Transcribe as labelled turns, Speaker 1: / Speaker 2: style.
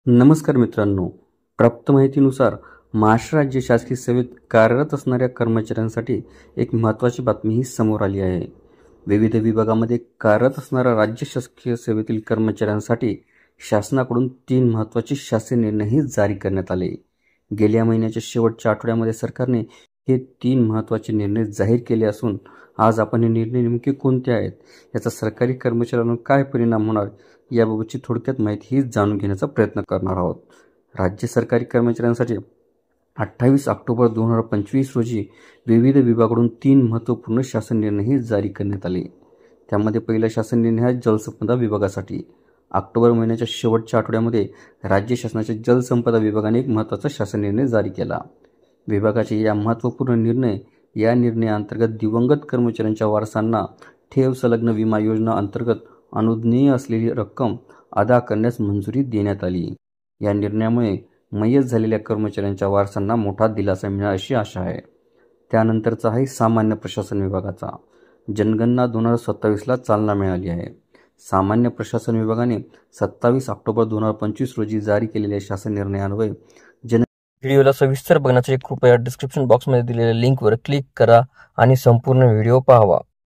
Speaker 1: नमस्कार मित्रांनो, प्राप्त माहितीनुसार महाराष्ट्र राज्य शासकीय सेवेत कार्यरत असणाऱ्या कर्मचाऱ्यांसाठी एक महत्त्वाची बातमी समोर आली आहे. विविध विभागामध्ये कार्यरत असणाऱ्या राज्य शासकीय सेवेतील कर्मचाऱ्यांसाठी शासनाकडून 3 महत्त्वाचे शासन निर्णयही जारी करण्यात आले. गेल्या महिन्याच्या शेवटच्या आठवड्यामध्ये सरकारने हे 3 महत्त्वाचे निर्णय जाहीर केले असून आज आपण हे निर्णय नेमके कोणते आहेत, याचा सरकारी कर्मचाऱ्यांवर काय परिणाम होणार याबाबतची थोडक्यात माहिती जाणून घेण्याचा प्रयत्न करणार आहोत. राज्य सरकारी कर्मचाऱ्यांसाठी 28 ऑक्टोबर 2025 रोजी विविध विभागाकडून 3 महत्त्वपूर्ण शासन निर्णय जारी करण्यात आले. त्यामध्ये पहिला शासन निर्णय आहे जलसंपदा विभागासाठी. ऑक्टोबर महिन्याच्या शेवटच्या आठवड्यामध्ये राज्य शासनाच्या जलसंपदा विभागाने एक महत्त्वाचा शासन निर्णय जारी केला. विभागाचे या महत्त्वपूर्ण या निर्णयाअंतर्गत दिवंगत कर्मचाऱ्यांच्या वारसांना ठेव संलग्न विमा योजना अंतर्गत अनुज्ञेय असलेली रक्कम अदा करण्यास मंजुरी देण्यात आली. या निर्णयामुळे मयत झालेल्या कर्मचाऱ्यांच्या वारसांना मोठा दिलासा मिळेल अशी आशा आहे. त्यानंतरचा आहे सामान्य प्रशासन विभागाचा. जनगणना 2027ला चालना मिळाली आहे. सामान्य प्रशासन विभागाने 27 ऑक्टोबर 2025 रोजी जारी केलेल्या शासन निर्णयान्वये
Speaker 2: व्हिडिओला सविस्तर बघण्यासाठी कृपया डिस्क्रिप्शन बॉक्समध्ये दिलेल्या लिंकवर क्लिक करा आणि संपूर्ण व्हिडिओ पाहावा.